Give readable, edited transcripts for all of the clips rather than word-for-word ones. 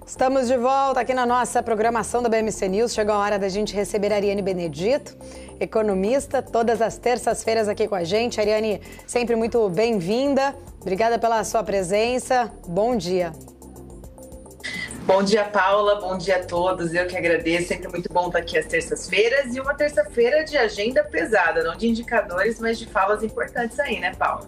Estamos de volta aqui na nossa programação da BMC News. Chegou a hora da gente receber a Ariane Benedito, economista, todas as terças-feiras aqui com a gente. Ariane, sempre muito bem-vinda. Obrigada pela sua presença. Bom dia. Bom dia, Paula. Bom dia a todos. Eu que agradeço. Sempre muito bom estar aqui às terças-feiras. E uma terça-feira de agenda pesada, não de indicadores, mas de falas importantes aí, né, Paula?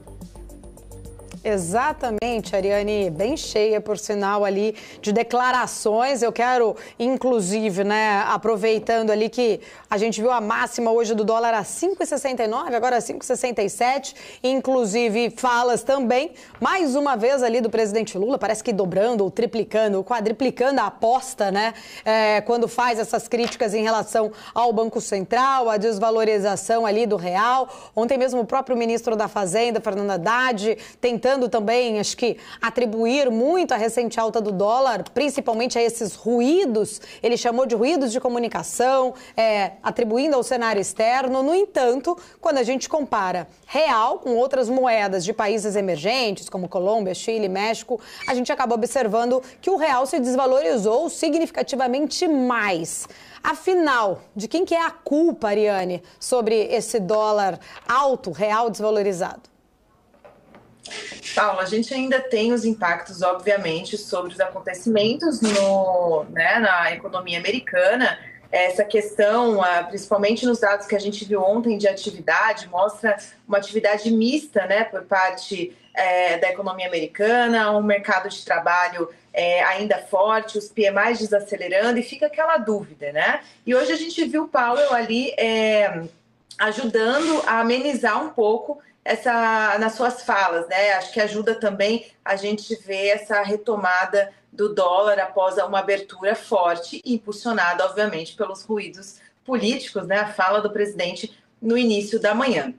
Exatamente, Ariane, bem cheia, por sinal, ali de declarações. Eu quero, inclusive, né, aproveitando ali que a gente viu a máxima hoje do dólar a 5,69, agora a 5,67, inclusive falas também, mais uma vez ali do presidente Lula, parece que dobrando, ou triplicando, ou quadriplicando a aposta, né, quando faz essas críticas em relação ao Banco Central, a desvalorização ali do real. Ontem mesmo o próprio ministro da Fazenda, Fernando Haddad, tentando também, acho que, atribuir muito a recente alta do dólar, principalmente a esses ruídos, ele chamou de ruídos de comunicação, atribuindo ao cenário externo. No entanto, quando a gente compara real com outras moedas de países emergentes, como Colômbia, Chile, México, a gente acaba observando que o real se desvalorizou significativamente mais. Afinal, de quem que é a culpa, Ariane, sobre esse dólar alto, real desvalorizado? Paula, a gente ainda tem os impactos, obviamente, sobre os acontecimentos na economia americana. Essa questão, principalmente nos dados que a gente viu ontem de atividade, mostra uma atividade mista, né, por parte da economia americana, um mercado de trabalho ainda forte, os PMIs desacelerando, e fica aquela dúvida, né? E hoje a gente viu o Powell ali ajudando a amenizar um pouco nas suas falas, né? Acho que ajuda também a gente ver essa retomada do dólar após uma abertura forte e impulsionada, obviamente, pelos ruídos políticos, né? A fala do presidente no início da manhã.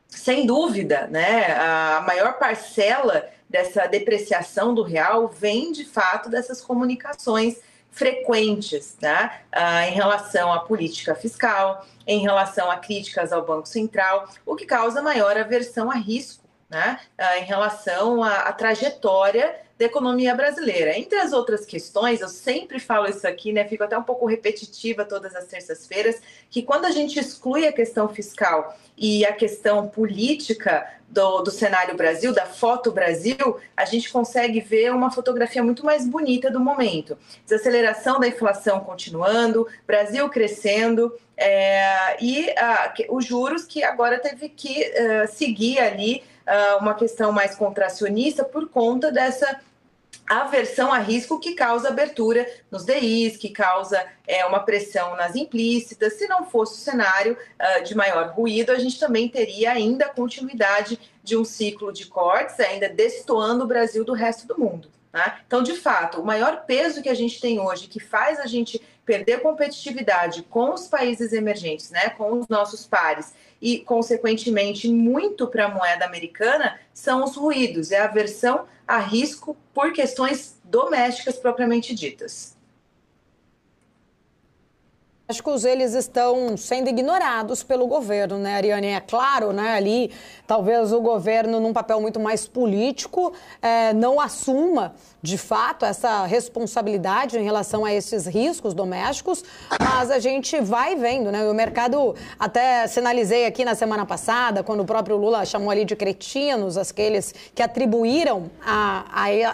Sem dúvida, né? A maior parcela dessa depreciação do real vem, de fato, dessas comunicações frequentes, né? Em relação à política fiscal, em relação a críticas ao Banco Central, o que causa maior aversão a risco, né? Em relação à trajetória da economia brasileira. Entre as outras questões, eu sempre falo isso aqui, né? Fico até um pouco repetitiva todas as terças-feiras, que quando a gente exclui a questão fiscal e a questão política do cenário Brasil, da foto Brasil, a gente consegue ver uma fotografia muito mais bonita do momento. Desaceleração da inflação continuando, Brasil crescendo, e os juros que agora teve que seguir ali uma questão mais contracionista por conta dessa aversão a risco que causa abertura nos DIs, que causa uma pressão nas implícitas. Se não fosse o cenário de maior ruído, a gente também teria ainda a continuidade de um ciclo de cortes, ainda destoando o Brasil do resto do mundo, né? Então, de fato, o maior peso que a gente tem hoje, que faz a gente perder competitividade com os países emergentes, né, com os nossos pares, e, consequentemente, muito para a moeda americana, são os ruídos, é a aversão a risco por questões domésticas propriamente ditas. Acho que eles estão sendo ignorados pelo governo, né, Ariane? É claro, né, ali, talvez o governo, num papel muito mais político, não assuma, de fato, essa responsabilidade em relação a esses riscos domésticos, mas a gente vai vendo, né? O mercado, até sinalizei aqui na semana passada, quando o próprio Lula chamou ali de cretinos, aqueles que atribuíram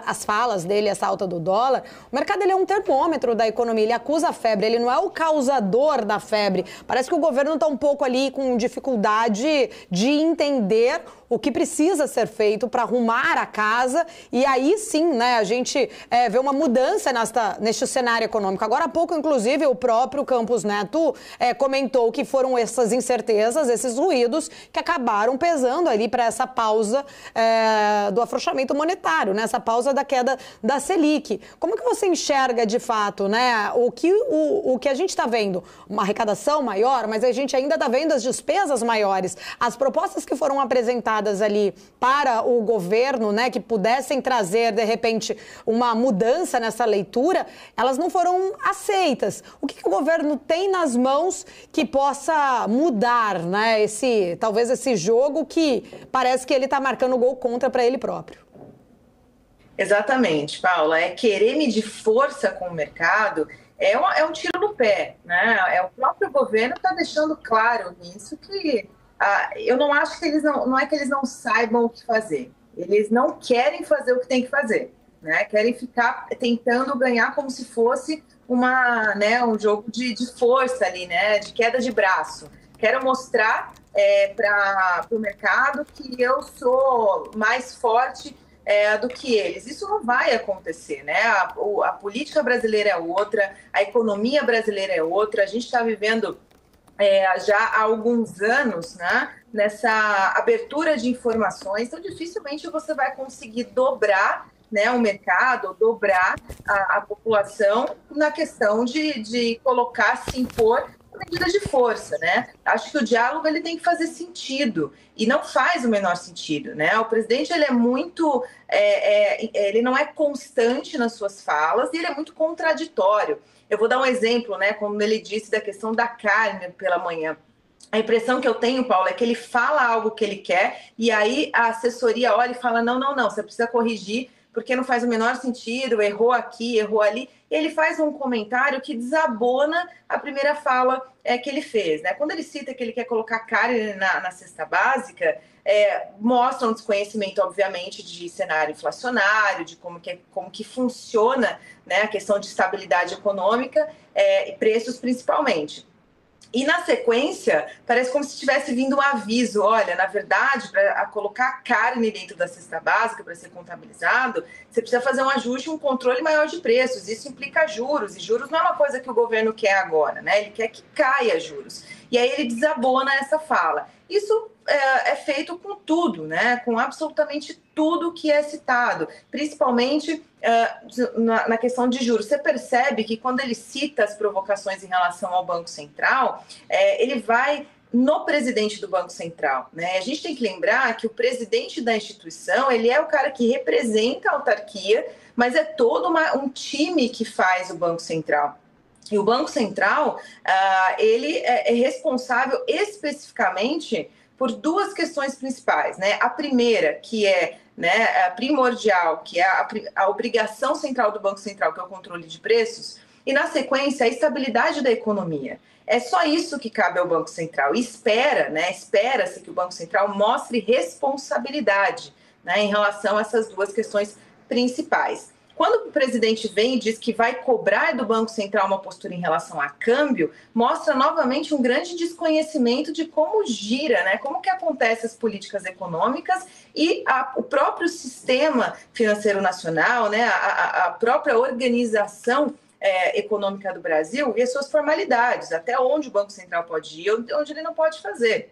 as falas dele, essa alta do dólar. O mercado, ele é um termômetro da economia, ele acusa a febre, ele não é o causador da febre. Parece que o governo está um pouco ali com dificuldade de entender o que precisa ser feito para arrumar a casa, e aí sim, né, a gente vê uma mudança neste cenário econômico. Agora há pouco, inclusive, o próprio Campos Neto comentou que foram essas incertezas, esses ruídos que acabaram pesando ali para essa pausa do afrouxamento monetário, né, essa pausa da queda da Selic. Como que você enxerga, de fato, né, o que a gente está vendo? Uma arrecadação maior, mas a gente ainda está vendo as despesas maiores. As propostas que foram apresentadas ali para o governo, né, que pudessem trazer, de repente, uma mudança nessa leitura, elas não foram aceitas. O que o governo tem nas mãos que possa mudar, né, talvez esse jogo que parece que ele está marcando gol contra para ele próprio? Exatamente, Paula. É querer medir força com o mercado, é um tiro no pé, né? É o próprio governo que está deixando claro nisso que eu não acho que eles não é que eles não saibam o que fazer. Eles não querem fazer o que tem que fazer, né? Querem ficar tentando ganhar como se fosse um jogo de força ali, né? De queda de braço. Quero mostrar para o mercado que eu sou mais forte do que eles. Isso não vai acontecer, né? A política brasileira é outra, a economia brasileira é outra. A gente está vivendo já há alguns anos, né, nessa abertura de informações, então dificilmente você vai conseguir dobrar, né, o mercado, dobrar a população na questão de colocar, se impor medidas de força, né? Acho que o diálogo ele tem que fazer sentido e não faz o menor sentido, né? O presidente ele é muito, ele não é constante nas suas falas e ele é muito contraditório. Eu vou dar um exemplo, né? Como ele disse da questão da carne pela manhã. A impressão que eu tenho, Paulo, é que ele fala algo que ele quer e aí a assessoria olha e fala, não, você precisa corrigir porque não faz o menor sentido, errou aqui, errou ali. E ele faz um comentário que desabona a primeira fala que ele fez, né? Quando ele cita que ele quer colocar carne na cesta básica, mostra um desconhecimento, obviamente, de cenário inflacionário, de como que funciona, né, a questão de estabilidade econômica e preços principalmente. E na sequência, parece como se tivesse vindo um aviso, olha, na verdade, para colocar carne dentro da cesta básica para ser contabilizado, você precisa fazer um ajuste, um controle maior de preços, isso implica juros, e juros não é uma coisa que o governo quer agora, né? Ele quer que caia juros. E aí ele desabona essa fala. Isso é feito com tudo, né? Com absolutamente tudo que é citado, principalmente na questão de juros. Você percebe que quando ele cita as provocações em relação ao Banco Central, ele vai no presidente do Banco Central, né? A gente tem que lembrar que o presidente da instituição, ele é o cara que representa a autarquia, mas é todo um time que faz o Banco Central. E o Banco Central, ele é responsável especificamente por duas questões principais, né? A primeira, que é, né, a primordial, que é a obrigação central do Banco Central, que é o controle de preços, e na sequência a estabilidade da economia. É só isso que cabe ao Banco Central. E espera-se que o Banco Central mostre responsabilidade, né, em relação a essas duas questões principais. Quando o presidente vem e diz que vai cobrar do Banco Central uma postura em relação a câmbio, mostra novamente um grande desconhecimento de como gira, né? Como que acontecem as políticas econômicas e o próprio sistema financeiro nacional, né? A própria organização econômica do Brasil e as suas formalidades, até onde o Banco Central pode ir, onde ele não pode fazer.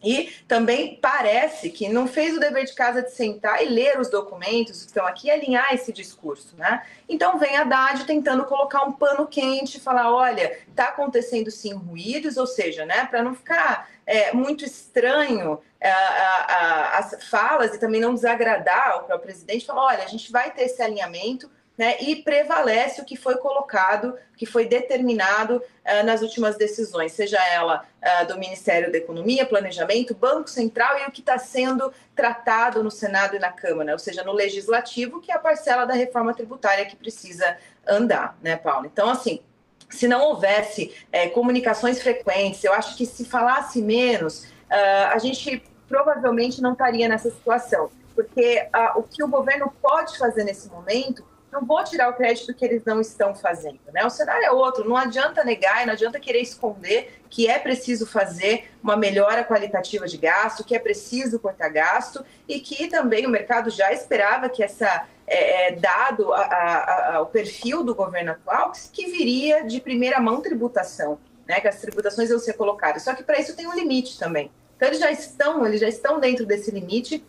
E também parece que não fez o dever de casa de sentar e ler os documentos que estão aqui e alinhar esse discurso, né? Então vem a Haddad tentando colocar um pano quente, falar, olha, está acontecendo sim ruídos, ou seja, né, para não ficar muito estranho as falas e também não desagradar o próprio presidente, falar, olha, a gente vai ter esse alinhamento, né, e prevalece o que foi colocado, que foi determinado nas últimas decisões, seja ela do Ministério da Economia, Planejamento, Banco Central e o que está sendo tratado no Senado e na Câmara, ou seja, no Legislativo, que é a parcela da reforma tributária que precisa andar, né, Paulo? Então, assim, se não houvesse comunicações frequentes, eu acho que se falasse menos, a gente provavelmente não estaria nessa situação, porque o que o governo pode fazer nesse momento, não vou tirar o crédito que eles não estão fazendo, né? O cenário é outro, não adianta negar e não adianta querer esconder que é preciso fazer uma melhora qualitativa de gasto, que é preciso cortar gasto e que também o mercado já esperava que dado o perfil do governo atual, que viria de primeira mão tributação, né? Que as tributações iam ser colocadas. Só que para isso tem um limite também. Então eles já estão dentro desse limite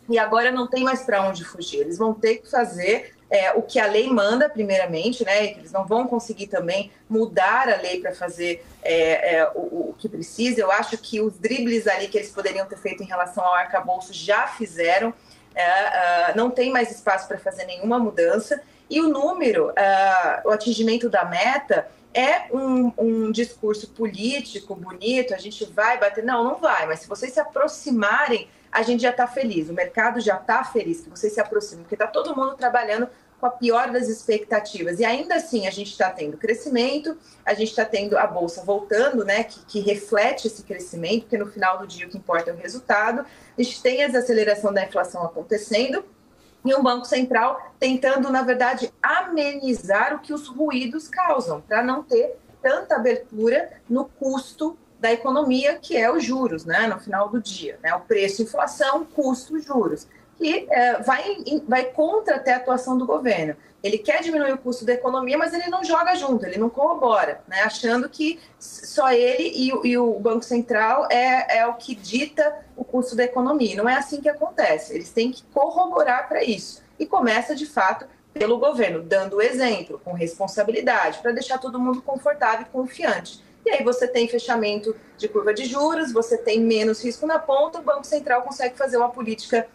e agora não tem mais para onde fugir. Eles vão ter que fazer o que a lei manda, primeiramente, né? Que eles não vão conseguir também mudar a lei para fazer o que precisa. Eu acho que os dribles ali que eles poderiam ter feito em relação ao arcabouço já fizeram. Não tem mais espaço para fazer nenhuma mudança. E o número, o atingimento da meta, é um discurso político bonito, a gente vai bater. Não vai, mas se vocês se aproximarem a gente já está feliz, o mercado já está feliz que você se aproxime, porque está todo mundo trabalhando com a pior das expectativas. E ainda assim a gente está tendo crescimento, a gente está tendo a Bolsa voltando, né, que reflete esse crescimento, porque no final do dia o que importa é o resultado. A gente tem a desaceleração da inflação acontecendo e um Banco Central tentando, na verdade, amenizar o que os ruídos causam, para não ter tanta abertura no custo da economia, que é os juros, né, no final do dia, né, o preço, inflação, custo, juros, que vai contra até a atuação do governo. Ele quer diminuir o custo da economia, mas ele não joga junto, ele não corrobora, né, achando que só ele e o Banco Central é o que dita o custo da economia. Não é assim que acontece, eles têm que corroborar para isso. E começa, de fato, pelo governo, dando o exemplo, com responsabilidade, para deixar todo mundo confortável e confiante. E aí você tem fechamento de curva de juros, você tem menos risco na ponta, o Banco Central consegue fazer uma política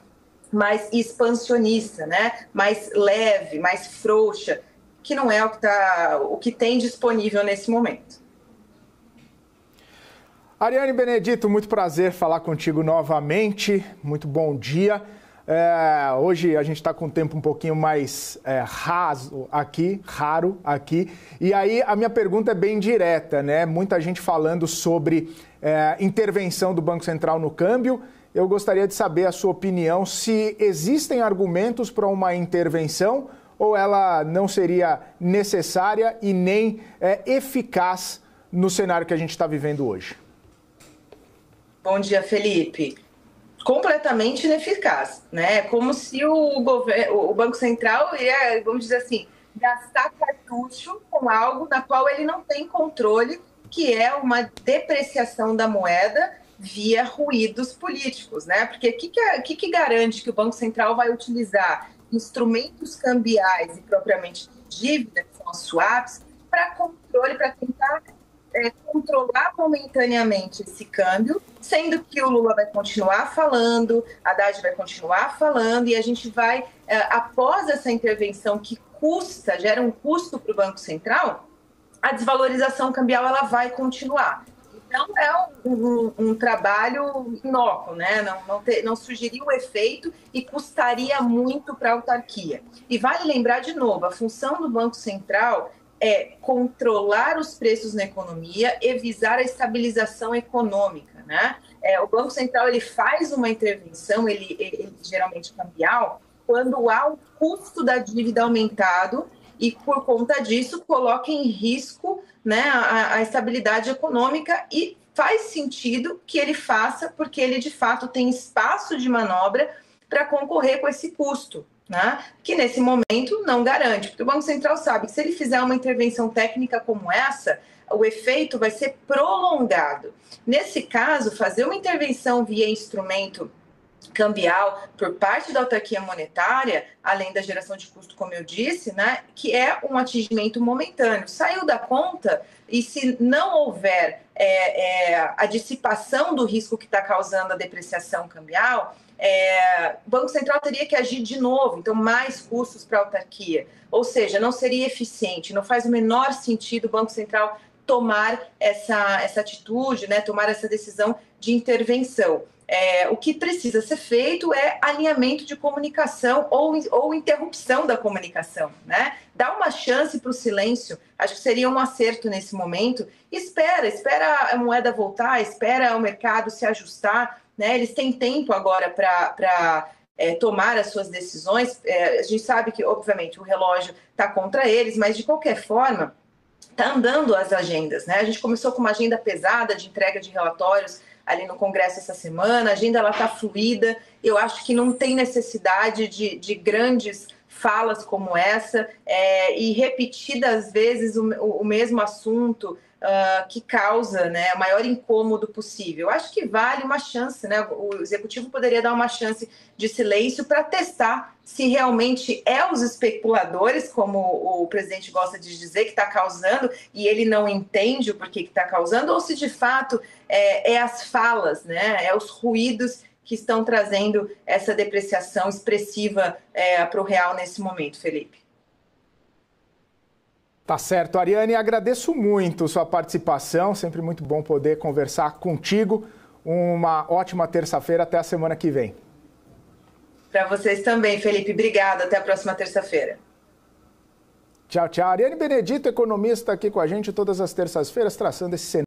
mais expansionista, né? Mais leve, mais frouxa, que não é o que tem disponível nesse momento. Ariane Benedito, muito prazer falar contigo novamente, muito bom dia. Hoje a gente está com o tempo um pouquinho mais raro aqui, e aí a minha pergunta é bem direta, né? Muita gente falando sobre intervenção do Banco Central no câmbio. Eu gostaria de saber a sua opinião, se existem argumentos para uma intervenção ou ela não seria necessária e nem eficaz no cenário que a gente está vivendo hoje. Bom dia, Felipe. Completamente ineficaz, né? Como se o Banco Central ia, vamos dizer assim, gastar cartucho com algo na qual ele não tem controle, que é uma depreciação da moeda via ruídos políticos, né? Porque o que garante que o Banco Central vai utilizar instrumentos cambiais e propriamente dívida, que são os swaps, para controle, para tentar controlar momentaneamente esse câmbio, sendo que o Lula vai continuar falando, a Haddad vai continuar falando, e a gente vai, após essa intervenção que gera um custo para o Banco Central, a desvalorização cambial ela vai continuar. Então, é um trabalho inócuo, né? Não surgiria o efeito e custaria muito para a autarquia. E vale lembrar de novo, a função do Banco Central é controlar os preços na economia e visar a estabilização econômica, né? O Banco Central ele faz uma intervenção, ele geralmente cambial, quando há um custo da dívida aumentado e, por conta disso, coloca em risco, né, a estabilidade econômica, e faz sentido que ele faça, porque ele, de fato, tem espaço de manobra para concorrer com esse custo, né, que nesse momento não garante, porque o Banco Central sabe que se ele fizer uma intervenção técnica como essa, o efeito vai ser prolongado. Nesse caso, fazer uma intervenção via instrumento cambial por parte da autarquia monetária, além da geração de custo, como eu disse, né, que é um atingimento momentâneo. Saiu da conta, e se não houver a dissipação do risco que está causando a depreciação cambial, o Banco Central teria que agir de novo, então mais custos para a autarquia. Ou seja, não seria eficiente, não faz o menor sentido o Banco Central tomar essa atitude, né, tomar essa decisão de intervenção. O que precisa ser feito é alinhamento de comunicação ou interrupção da comunicação, né? Dá uma chance para o silêncio, acho que seria um acerto nesse momento. Espera a moeda voltar, espera o mercado se ajustar, né? Eles têm tempo agora para tomar as suas decisões. A gente sabe que, obviamente, o relógio está contra eles, mas, de qualquer forma, está andando as agendas, né? A gente começou com uma agenda pesada de entrega de relatórios ali no Congresso essa semana, a agenda está fluida, eu acho que não tem necessidade de grandes falas como essa e repetidas vezes o mesmo assunto que causa, né, o maior incômodo possível. Eu acho que vale uma chance, né? O Executivo poderia dar uma chance de silêncio para testar se realmente é os especuladores, como o presidente gosta de dizer, que está causando e ele não entende o porquê que está causando, ou se de fato as falas, né, os ruídos que estão trazendo essa depreciação expressiva para o real nesse momento, Felipe. Tá certo, Ariane, agradeço muito sua participação, sempre muito bom poder conversar contigo. uma ótima terça-feira. Até a semana que vem. Para vocês também, Felipe. Obrigada. Até a próxima terça-feira. Tchau, tchau. Ariane Benedito, economista, aqui com a gente todas as terças-feiras, traçando esse cenário.